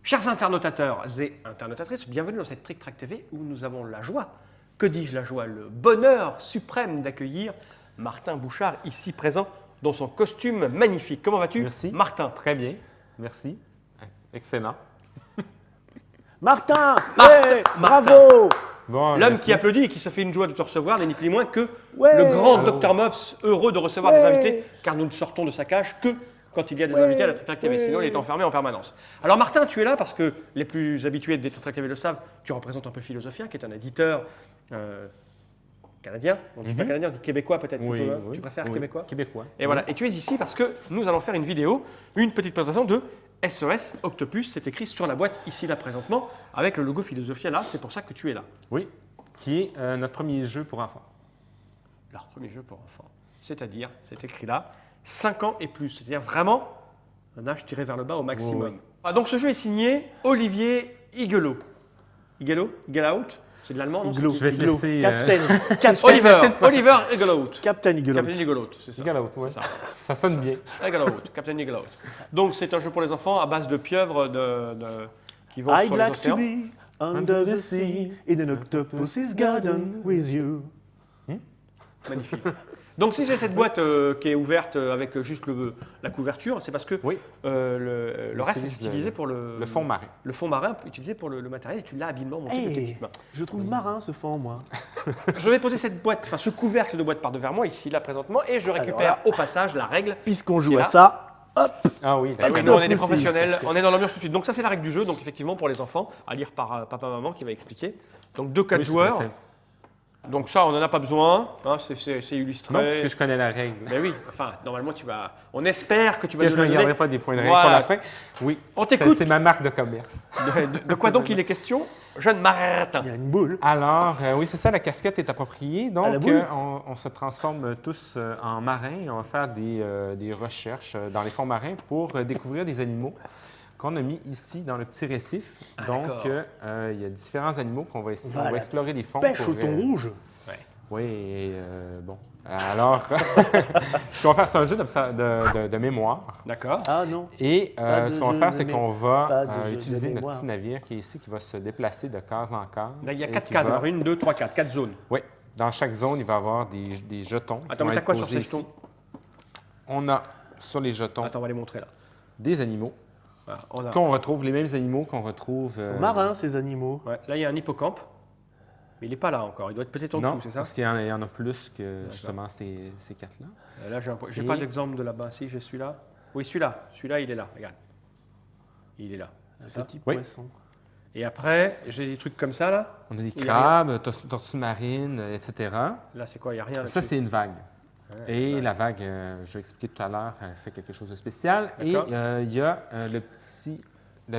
Chers internautateurs et internautatrices, bienvenue dans cette Trick Track TV où nous avons la joie, que dis-je la joie, le bonheur suprême d'accueillir Martin Bouchard ici présent dans son costume magnifique. Comment vas-tu, Merci. Martin? Très bien, merci. Excellent. Martin, Martin, ouais, Martin. bravo. Bon, L'homme merci. qui applaudit et qui se fait une joie de te recevoir n'est ni plus ni moins que Ouais. le grand Allô. Dr Mops, heureux de recevoir Ouais. des invités, car nous ne sortons de sa cage que quand il y a des invités à la Trick Track TV, sinon il est enfermé en permanence. Alors Martin, tu es là parce que les plus habitués des Trick Track TV le savent, tu représentes un peu Philosophia, qui est un éditeur canadien. On ne dit pas canadien, on dit québécois peut-être Oui, plutôt, hein. oui, Tu préfères oui. québécois? Québécois. Et voilà, et tu es ici parce que nous allons faire une vidéo, une petite présentation de SOS Octopus, c'est écrit sur la boîte ici là présentement, avec le logo Philosophia là, c'est pour ça que tu es là. Oui, qui est notre premier jeu pour enfants. Leur premier jeu pour enfants. C'est-à-dire, c'est écrit là, 5 ans et plus. C'est-à-dire vraiment un âge tiré vers le bas au maximum. Oui. Ah, donc ce jeu est signé Olivier Higelot. Higelot? Higelout? C'est de l'allemand, non? Igloo, Je vais te Igloo. laisser, Oliver Higelot. Captain Igloo. Captain Higelot, c'est ça. Égal à l'autre, ouais. C'est ça. Ça sonne bien. Higelot, Captain Higelot. Donc c'est un jeu pour les enfants à base de pieuvres qui vont I'd sur les like to océans. be under the sea in an octopus's garden with you. Magnifique. Donc si j'ai cette boîte qui est ouverte avec juste la couverture, c'est parce que Oui. le reste est utilise utilisé pour Le fond marin. le fond marin utilisé pour le matériel et tu l'as habilement monté de tes Hey, petites mains. je trouve marin ce fond, moi. Je vais poser cette boîte, enfin ce couvercle de boîte par devers moi ici là présentement et je récupère au passage la règle. Puisqu'on Qui joue est à là. ça, hop, Ah oui, Oui, d'accord. nous, on est des Octopus, professionnels, on est dans l'ambiance tout de suite. Donc ça c'est la règle du jeu, donc effectivement pour les enfants, à lire par papa-maman qui va expliquer. Donc 2-4 Oui, c'est joueurs. très simple. Donc ça on n'en a pas besoin, hein, c'est illustré. Non, parce que je connais la règle. Mais oui, enfin normalement tu vas. On espère que tu vas Que nous je ne la me donner. garderai pas des points de règle Voilà. pour la fin. Oui, On t'écoute. c'est ma marque de commerce. De quoi donc il est question, jeune Martin? il y a une boule. Alors, oui, c'est ça, la casquette est appropriée. À la Donc, boule. on se transforme tous en marins et on va faire des recherches dans les fonds marins pour découvrir des animaux qu'on a mis ici dans le petit récif. Donc, d'accord. il y a différents animaux qu'on va essayer. On va On à va la explorer les fonds. Pêche pour, au thon rouge. Oui, et, bon. Alors, ce qu'on va faire, c'est un jeu de mémoire. D'accord. Ah non. Et Pas de ce qu'on va jeu faire, de c'est qu'on pas de va jeu de utiliser notre mémoire. petit navire qui est ici, qui va se déplacer de case en case. Là, il y a et 4 qui cases, va- alors 1, 2, 3, 4, 4 zones. Oui. Dans chaque zone, il va y avoir des jetons. qui Attends, vont mais t'as être quoi sur posés ces jetons? ici. On a sur les jetons Attends, on va les montrer là. des animaux. Voilà, on a- Qu'on retrouve les mêmes animaux qu'on retrouve. Ils sont marins, ces animaux. Ouais, là, il y a un hippocampe, mais il n'est pas là encore. Il doit être peut-être en Non, dessous, c'est ça? parce qu'il y en a plus que justement ces quatre-là. Là, j'ai Et- pas d'exemple de là-bas. Si, j'ai celui-là. Oui, celui-là. Celui-là, il est là. Regarde. Il est là. C'est ça? Petit Oui. poisson. Et après, j'ai des trucs comme ça là. On a des Il y a crabes, tortues marines, etc. Là, c'est quoi? Il n'y a rien. Ça, là-dessus. c'est une vague. Et la vague, je l'ai expliqué tout à l'heure, elle fait quelque chose de spécial. Et D'accord. il y a la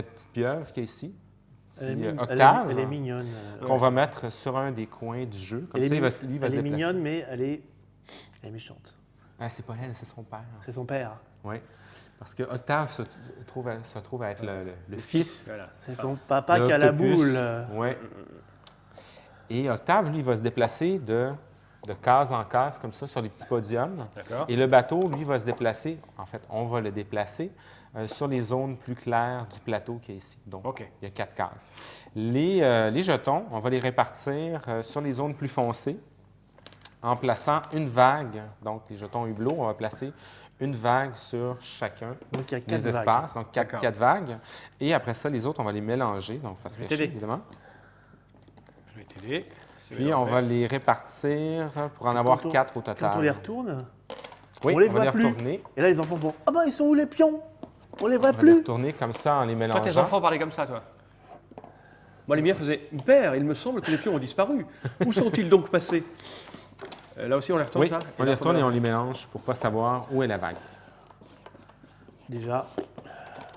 petite pieuvre qui est ici, Elle est, petit, mi- Octave, elle est mignonne. qu'on va mettre sur un des coins du jeu. Comme Elle ça, est, lui, il va elle se est déplacer. mignonne, mais elle est méchante. Ah, c'est pas elle, c'est son père. C'est son père. Oui. Parce que Octave se trouve à être le fils Voilà. C'est son papa qui a la boule. Oui. Et Octave, lui, va se déplacer de case en case, comme ça, sur les petits podiums. D'accord. Et le bateau, lui, va se déplacer. En fait, on va le déplacer sur les zones plus claires du plateau qui est ici. Donc, OK. il y a 4 cases. Les jetons, on va les répartir sur les zones plus foncées en plaçant une vague. Donc, les jetons hublots, on va placer une vague sur chacun Donc il y a 4 des espaces, donc D'accord. 4 vagues. Et après ça, les autres, on va les mélanger, donc face Je vais cachée, t'aider. évidemment. Je vais t'aider. C'est Puis bien on fait. va les répartir pour en avoir Quand on- 4 au total. Quand on les retourne, Oui, on les va voit les plus. retourner. Et là, les enfants font « Ah ben, ils sont où les pions? On les voit On va les plus. retourner comme ça en les Toi, mélangeant. tes enfants parlaient comme ça, toi? Moi, les miens faisaient Père, il me semble que les pions ont disparu. Où sont-ils donc passés? Là aussi, on les retourne, Oui, ça? on les retourne et on les mélange pour ne pas savoir où est la vague. » Déjà,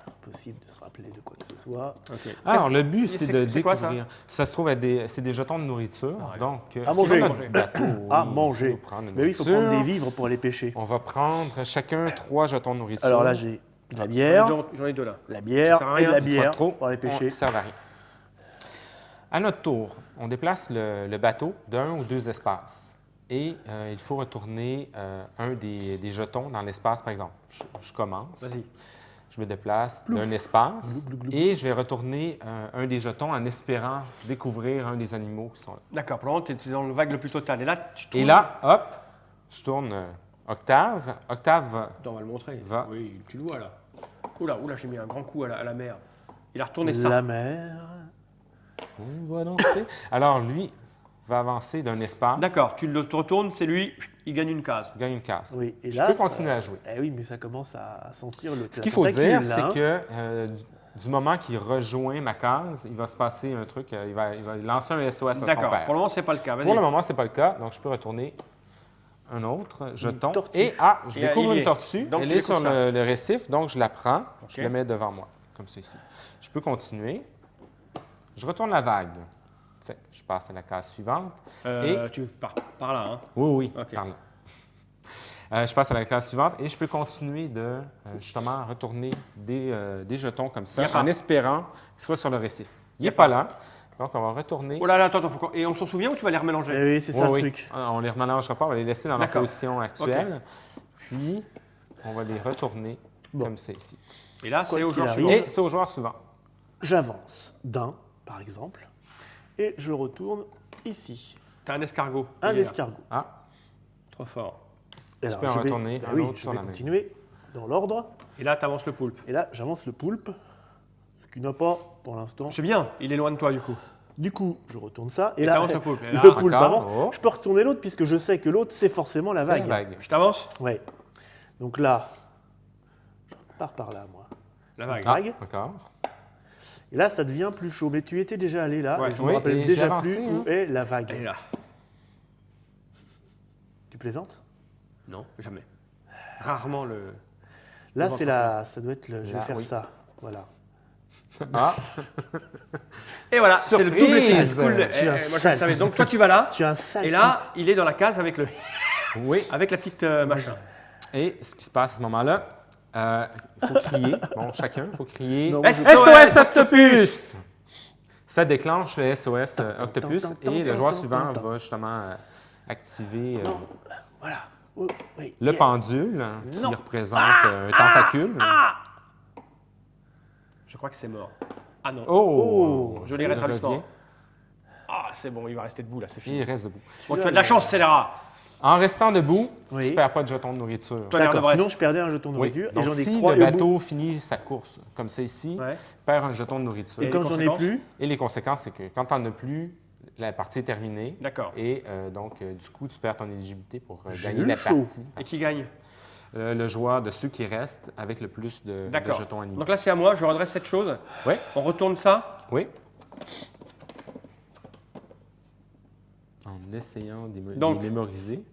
impossible de se rappeler de quoi que ce soit. OK. Alors, le but, c'est- c'est de c'est quoi, découvrir. Ça se trouve être c'est des jetons de nourriture. Donc, À c'est manger. comme notre bateau, Ah, oui, manger. faut prendre une Mais oui, il faut nourriture. prendre des vivres pour aller pêcher. On va prendre chacun 3 jetons de nourriture. Alors là, j'ai de la bière, J'en ai deux là. la bière Ça sert à et de rien. la Pas bière trop, pour aller pêcher. Ça varie. À notre tour, on déplace le bateau d'un ou deux espaces. Et il faut retourner un des jetons dans l'espace, par exemple. Je commence. Vas-y. je me déplace d'un espace et je vais retourner un des jetons en espérant découvrir un des animaux qui sont là. D'accord, pour le moment, tu es dans le vague le plus total. Et là, tu tournes. Et là, hop, je tourne Octave. Octave Attends, on va le montrer. va. Oui, tu le vois là. Oula, j'ai mis un grand coup à la mer. Il a retourné ça. La mer. On va lancer. Alors, lui va avancer d'un espace. D'accord, tu le retournes, c'est lui, il gagne une case. Gagne une case. Oui, et Je là, peux continuer à jouer. Eh oui, mais ça commence à sentir le. Ce qu'il faut dire, c'est que du moment qu'il rejoint ma case, il va se passer un truc, il va lancer un SOS à son D'accord, père. pour le moment, c'est pas le cas. Vas-y. Pour le moment, ce n'est pas le cas, donc je peux retourner un autre jeton. tortue. Et je Et, découvre il y une est. tortue. Donc, Elle tu est sur découvres ça. le récif, donc je la prends, Ok. je la mets devant moi, comme ceci. Je peux continuer. Je retourne la vague. Tiens, je passe à la case suivante. Tu pars par là, hein. Oui, Ok. par là. Je passe à la case suivante et je peux continuer de justement retourner des jetons comme ça Y a pas. en espérant qu'il soit sur le récif. Il Y a n'est pas là. Donc, on va retourner. Oh là là, attends, et on s'en souvient ou tu vas les remélanger? Eh oui, c'est ça le truc. On les remélangera pas, on va les laisser dans leur D'accord. position actuelle. Puis, on va les retourner comme ça ici. Et là, c'est au qu'il joueur arrive. suivant. Et c'est au joueur suivant. J'avance d'un, par exemple, et je retourne ici. T'as un escargot. Un Il est là. escargot. Ah, Trop fort. Et Tu alors, peux en je vais- retourner Ah un oui, autre je sur vais la même. continuer dans l'ordre. Et là, t'avances le poulpe. Et là, j'avance le poulpe, ce qui n'a pas, pour l'instant. C'est bien, il est loin de toi du coup. Du coup, je retourne ça. Et Et là, t'avances le poulpe. Et là, le poulpe encore. avance. Oh. Je peux retourner l'autre puisque je sais que l'autre, c'est forcément la C'est la vague. vague. Je t'avance? Ouais. Donc là, je pars par là, moi. La vague. Ah, Vague. encore. Et là, ça devient plus chaud. Mais tu étais déjà allé là. Ouais. Et je me Oui, rappelle et j'ai déjà avancé, plus hein. où est la vague. Elle est là. Tu plaisantes? Non, jamais. Rarement le. Là, Le c'est la. Ça doit être le. Je vais Là, faire oui. ça. Voilà. Ah, Et voilà, c'est le double effet Surprise. school. Je suis un Moi, je le sale. savais. Donc, toi, tu vas là. Tu as un sale. Et là, il est dans la case avec, oui. avec la petite machin. Et ce qui se passe à ce moment-là, il faut crier. Bon, chacun, il faut crier. Non, SOS Octopus! Ça déclenche le SOS Octopus Tan, tan, et le tan, joueur tan, suivant tan. va justement activer Voilà. Oh, oui. le Yeah. pendule qui Non. représente un tentacule. Je crois que c'est mort. Ah non. Oh! Joli Il rétablissement. revient Ah, c'est bon, il va rester debout là, c'est et fini. il reste debout. Bon, tu as de la chance, Scélérat. En restant debout, Oui. tu ne perds pas de jeton de nourriture. Toi, l'air de D'accord, Brest. sinon je perdais un jeton de Oui. nourriture et Donc, j'en ai si 3 le bateau finit sa course, comme c'est ici, Ouais. perd un jeton de nourriture. Et Et quand les j'en ai conséquences? plus, Et les conséquences, c'est que quand tu n'en as plus, la partie est terminée. D'accord. Et donc, du coup, tu perds ton éligibilité pour J'ai gagner eu la chaud. partie. Et qui gagne? Le joueur de ceux qui restent avec le plus de D'accord. jetons animés. Donc là, c'est à moi, je redresse cette chose. Oui, On retourne ça. oui. En essayant de Donc. les mémoriser.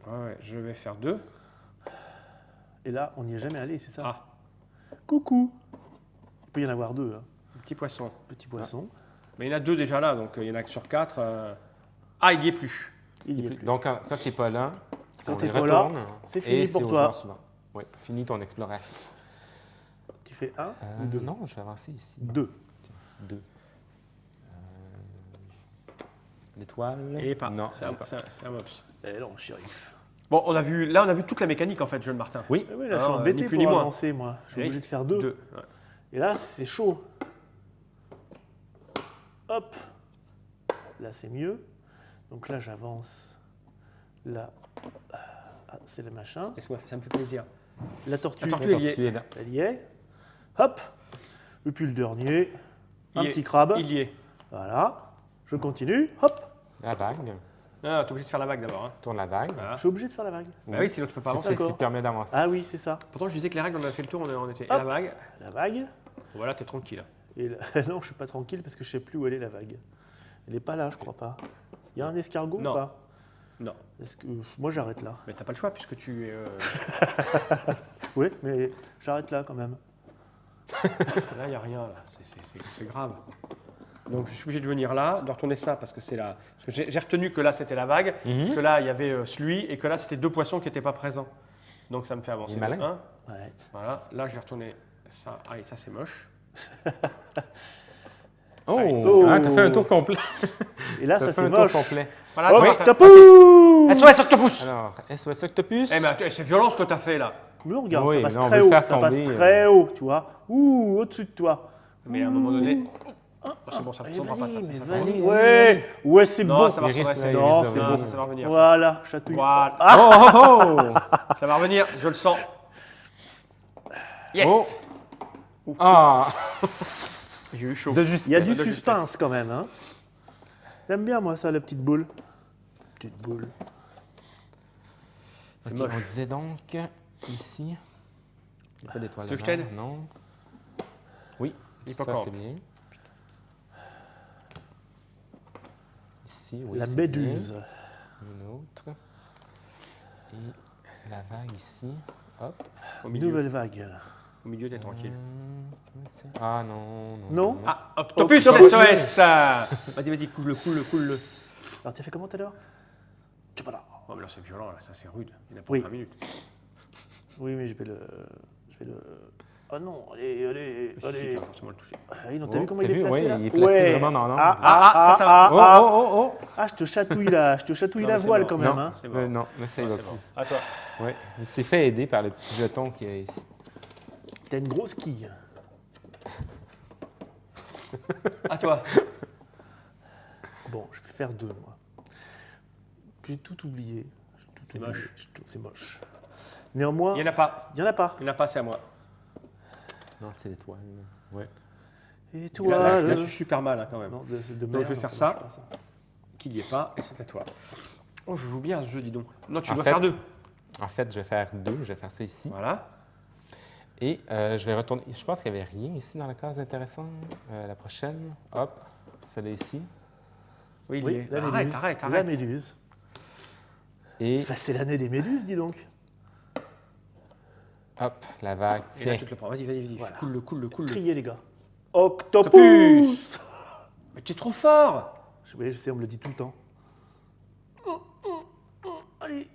Ouais, je vais faire 2. et là, on n'y est jamais allé, c'est ça? Ah, Coucou. Il peut y en avoir 2, hein. petit poisson. Petit poisson. Mais il y en a 2 déjà là, donc il y en a que sur 4. Ah, il n'y est plus. Il y est plus. Donc, quand il n'est pas là, Quand on t'es les pas là, retourne. c'est fini et pour c'est au toi. joueur suivant. Oui, fini ton exploration. Tu fais 1 ou 2? Non, je vais avancer ici. 2. 2. L'étoile. Et pas. Non, c'est un mops. Eh non, shérif. Bon, on a vu toute la mécanique en fait, John Martin. Oui. Eh oui, là, je suis Alors, embêté ni plus pour ni moins. avancer, moi. Je suis Et obligé de faire 2. 2. Ouais. Et là, c'est chaud. Hop. Là, c'est mieux. Donc là, j'avance. Là, ah, c'est le machin. Laisse-moi, ça me fait plaisir. La tortue, La tortue, La elle y est. tortue est là. elle y est. Hop. Et puis le dernier, un Il y est. petit crabe. Il y est. Voilà. Je continue. Hop. La vague. Ah, t'es obligé de faire la vague d'abord. Hein. Tourne la vague. Voilà. Je suis obligé de faire la vague. Bah oui, sinon tu peux pas C'est avancer. ce qui D'accord. te permet d'avancer. Ah oui, c'est ça. Pourtant, je disais que les règles, on a fait le tour, on était. Et Hop. la vague. La vague. Voilà, t'es tranquille. Et là- non, je suis pas tranquille parce que je sais plus où elle est la vague. Elle n'est pas là, je crois pas. Il y a un escargot Non. ou pas? Non, Est-ce que moi j'arrête là? mais t'as pas le choix puisque tu es. Oui, mais j'arrête là quand même. Là, il n'y a rien, là. C'est grave. Donc, je suis obligé de venir là, de retourner ça parce que c'est là. Parce que j'ai retenu que là, c'était la vague, que là, il y avait celui et que là, c'était 2 poissons qui n'étaient pas présents. Donc, ça me fait avancer. Il est malin. de un. Ouais. Voilà. Là, je vais retourner ça. Ah, et ça, c'est moche. Oh, Oh. ah, t'as fait un tour complet. Et là, T'as ça fait c'est un tour moche. complet. Voilà, Oh, toi, mais t'as- t'as pouh! SOS Octopus. Alors, SOS Octopus. Eh, mais c'est violent ce que t'as fait là. Mais non, regarde, Oui, ça passe là, on très veut haut. faire Ça passe tomber, très haut, tu vois. Ouh, au-dessus de toi. Mais à un moment donné. Oh, c'est bon, ça Allez, ne prend pas ça. vas-y, mais ça vas-y. Allez, Ouais, ouais, c'est Non, bon. ça va Il risque, revenir. là, il Non, risque de c'est revenir. bon. Ça va revenir. Voilà, chatouille. Voilà. Oh, oh, oh! Ça va revenir, je le sens. Yes. Ah! J'ai eu chaud. De justesse. Il y a du de justesse. suspense quand même. Hein. J'aime bien, moi, ça, la petite boule. Petite boule. C'est Ok, moche. on disait donc ici. Il n'y a pas d'étoile. Tu veux que je t'aide? Non. Oui, ça Hippocampe. c'est bien. Ici, oui. La c'est méduse. bien. Une autre. Et la vague ici. Hop. Au milieu. Nouvelle vague. Au milieu, t'es tranquille. Ah non, non. Non? Ah, Octopus Octopus. SOS. Vas-y, vas-y, coule-le. Alors, tu as fait comment tout à l'heure? Tchoupala. Oh, mais là, c'est violent, là, ça, c'est rude. Il a pas Oui. 5 minutes. Oui, mais je vais le. Ah non, allez. Mais si, si, tu vas forcément le toucher. Ah oui, non, t'as Oh, vu comment t'as il est vu? placé Ouais, là? il est placé vraiment dans l'angle. Ça. Oh, oh, oh, Ah, je te chatouille là, je te chatouille Non, la mais c'est voile bon. quand oh! même. Non, Hein. C'est bon. non, mais ça, il Ah, va c'est pas. bon. À toi. Ouais, il s'est fait aider par le petit jeton qu'il y a ici. T'as une grosse quille. À toi. Bon, je vais faire 2 moi. J'ai tout oublié. C'est moche. C'est moche. Néanmoins, Il n'y en a pas. il n'y en a pas. Il n'y en a pas, c'est à moi. Non, c'est l'étoile. Ouais. Et Là, toi je suis super mal hein, quand même. Non, de Donc, merde, je vais faire non, ça. marche pas, Qu'il n'y ait pas, et c'est à toi. Oh, je joue bien ce jeu, dis donc. Non, tu En dois fait- faire 2. En fait, je vais faire 2. Je vais faire ça ici. Voilà. Et je vais retourner. Je pense qu'il n'y avait rien ici dans la case intéressante. La prochaine. Hop. Celle-là ici. Oui, il y Oui, est. la méduse. Arrête. La méduse. Et Bah, c'est l'année des méduses, dis donc. hop, la vague. Et là, Tiens. tu te le prends. Vas-y. Voilà. Coule-le. Criez, les gars. Octopus. Octopus. Mais tu es trop fort. Oui, je sais, on me le dit tout le temps. Allez.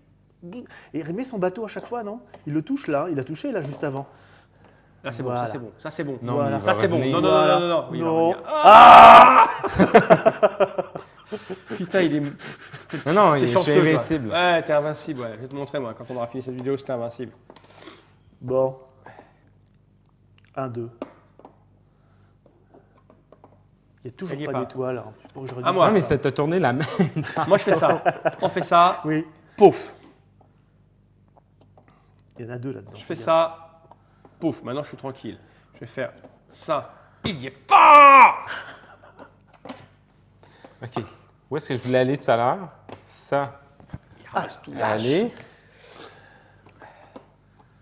Et il remet son bateau à chaque fois, non? Il le touche là, il a touché là juste avant. Là, c'est Voilà. bon, ça, c'est bon. Non, Voilà. mais il Ça, va c'est bon. revenir. Non. Oui, il va Non. revenir. Ah Putain, il est. Non, non, T'es je suis chanceux, toi. invincible. Ouais, t'es invincible, ouais. Je vais te montrer, moi. Quand on aura fini cette vidéo, c'était invincible. Bon. 1, 2. Il n'y a toujours Elle y est pas pas. d'étoile. hein. Faut que je À redise moi. Non, mais ça. c'est te tourner la main. Moi, je fais ça. On fait ça. Oui. Pouf. Il y en a 2 là-dedans. Je fais ça. Pouf. Maintenant, je suis tranquille. Je vais faire ça. Il n'y est pas. OK. Où est-ce que je voulais aller tout à l'heure? Ça. Il ramasse tout. Allez.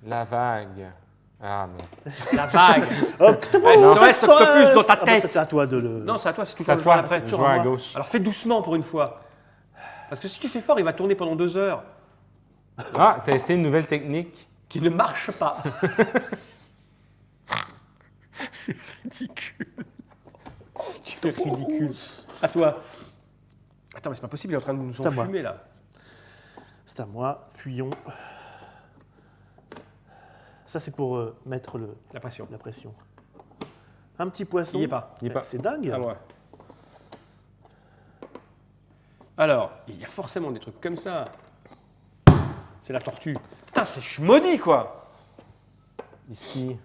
La vague. Ah, mais. La vague. Octopus, SOS, Octopus dans ta tête. C'est à toi de le. Non, c'est à toi, c'est tout C'est à le toi, après. je vois à moi. gauche. Alors, fais doucement pour une fois. Parce que si tu fais fort, il va tourner pendant 2 heures. Ah, t'as essayé une nouvelle technique? Qui ne marche pas. C'est ridicule. C'est ridicule. À toi. Attends, mais c'est pas possible, il est en train de nous C'est à moi. enfumer là. C'est à moi. Fuyons. Ça, c'est pour mettre La pression. la pression. Un petit poisson. Il n'y est pas. Il est pas. C'est dingue. À moi. Alors, il y a forcément des trucs comme ça. C'est la tortue. Putain, c'est maudit quoi. Ici.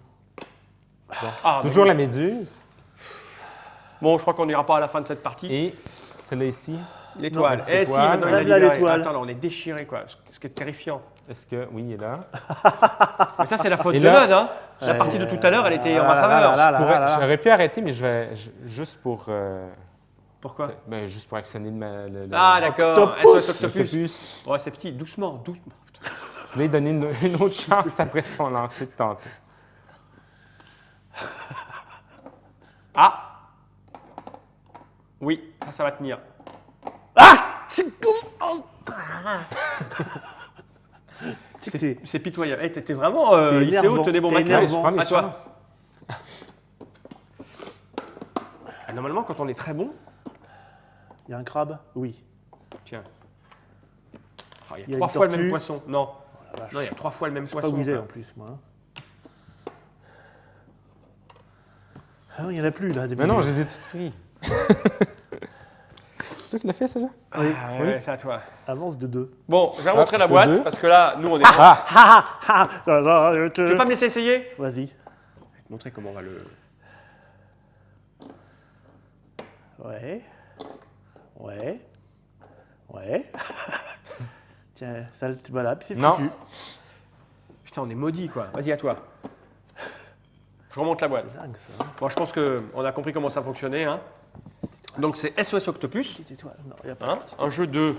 Ah, Toujours la méduse. Bon, je crois qu'on n'ira pas à la fin de cette partie. Et celle-là ici. L'étoile. Non, c'est Eh si, l'étoile. maintenant il a Enlève-la, libéré. l'étoile. Attends, là, on est déchiré quoi. Ce qui est terrifiant. Est-ce que. Oui, il est là. Mais ça, c'est la faute Et de là- Nod, hein. La partie de tout à l'heure, elle était en ma là, faveur. là, là, là. J'aurais pu arrêter, mais je vais. Juste pour. Pourquoi Juste pour actionner le. Ah, d'accord. Octopus. SOS Octopus. Octopus. Ouais, c'est petit. Doucement. Je voulais donner une autre chance après son lancer de tantôt. Ah. Oui, ça va tenir. C'est pitoyable. Eh, t'étais vraiment T'es ICO, énervant, tenez bon t'es matin. Ouais, je prends les À toi. chances. Ah, normalement, quand on est très bon, Il y a un crabe? Oui. tiens. Ah, il Il y y a a 3 une fois le tortue. même poisson. Non. La vache. Non, il y a 3 fois le même Je sais pas poisson. où il est quoi. en plus, moi. Ah non, il n'y en a plus là. Des Mais non, méduses. je les ai toutes pris. toi qui l'as fait, celle-là? Oui. Ah, ouais, c'est à toi. Avance de 2. Bon, je vais montrer la de boîte deux. parce que là, nous, on est. Ah! Tu veux pas me laisser essayer? Vas-y. Je vais te montrer comment on va le. Ouais. Ouais. Ouais. Tiens, ça, voilà, puis c'est Non. foutu. Putain, on est maudit quoi. Vas-y, à toi. Je remonte la boîte. C'est dingue ça. Bon, je pense qu'on a compris comment ça fonctionnait. Hein. Donc, c'est SOS Octopus. Petite étoile. Non, il n'y a pas. Hein, un jeu de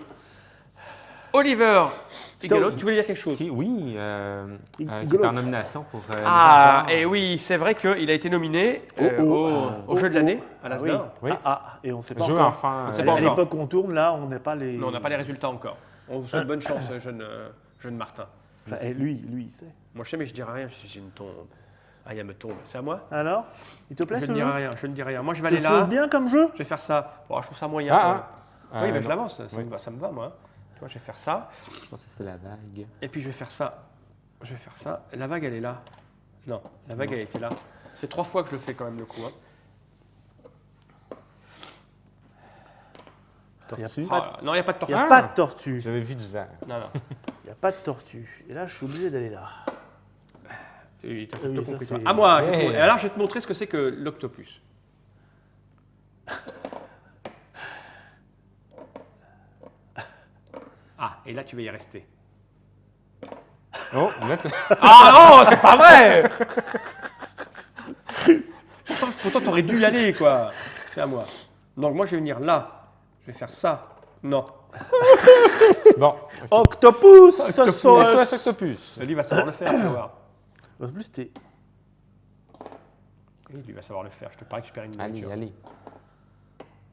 Oliver Igalo. Stop. Tu voulais dire quelque chose? Ok, oui, qui Igolo. est en nomination pour les Ah, Oscars. et oui, c'est vrai qu'il a été nominé Oh, au jeu de l'année à Ah oui. l'Asdor. Oui. Et on ne sait pas Jeu encore. enfant. On sait À pas encore. l'époque où on tourne, là, on n'a pas les. Non, on n'a pas les résultats encore. On vous souhaite bonne chance, jeune Martin. Enfin, lui, il sait. Moi, je sais, mais je dirai rien. Je suis une tombe. Ah, il me tombe. C'est à moi? Alors, il te plaît Je ce ne jeu? dirai rien. Je ne dirai rien. Moi, je vais Tu aller le trouves là. bien comme jeu? Je vais faire ça. Bon, je trouve ça moyen. Oui, mais je non. l'avance. Ça, Oui. ça me va, moi. Tu vois, je vais faire ça. Je pense que c'est la vague. Et puis, je vais faire ça. Je vais faire ça. La vague, elle est là. Non, la vague, elle était là. C'est 3 fois que je le fais quand même, le coup. Hein. Il n'y a, Tortue. pas, Non, il n'y a pas de tortue. il y a pas de tortue. J'avais vu du verre. Non, non. Il n'y a pas de tortue. Et là, je suis obligé d'aller là. Oui, t'as Oui, tout ça, compris, c'est- toi. À moi. Ouais. Et alors, je vais te montrer ce que c'est que l'octopus. Ah, et là, tu vas y rester. Oh, là, tu... Ah non, c'est pas vrai. Pourtant, t'aurais dû y aller, quoi. C'est à moi. Donc, moi, je vais venir là. Je vais faire ça. Non. Bon. Octopus! SOS Octopus. Lui, il va savoir le faire, tu vas voir. En plus, c'était. Oui, lui, il va savoir le faire. Je te parie que je perds une Allez, nourriture. allez.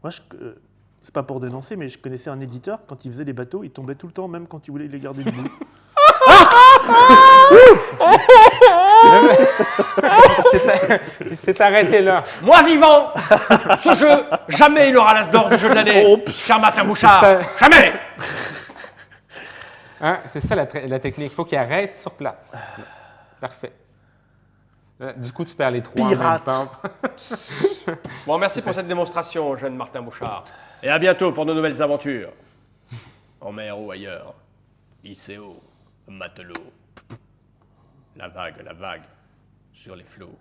Moi, c'est pas pour dénoncer, mais je connaissais un éditeur, quand il faisait les bateaux, il tombait tout le temps, même quand il voulait les garder debout. Il s'est arrêté là. Moi vivant, ce jeu, jamais il aura l'as d'or du jeu de l'année. Cher Martin Bouchard, C'est jamais. Hein, c'est ça la technique. Il faut qu'il arrête sur place. Parfait. Du coup, tu perds les 3 en même Pirate. temps. Bon, merci pour cette démonstration, jeune Martin Bouchard. Et à bientôt pour de nouvelles aventures. En mer ou ailleurs. ICO, matelot. La vague, sur les flots.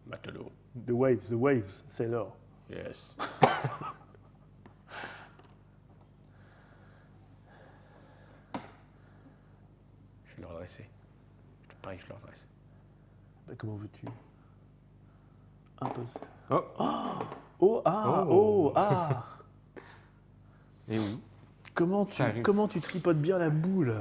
Matelot, The waves, c'est l'or. yes. Je vais le redresser. Je te parie que je le redresse. Bah, comment veux-tu? Impossible. Oh, Oh, ah, Oh. oh, ah! et oui. Comment Ça arrive. tu tripotes bien la boule?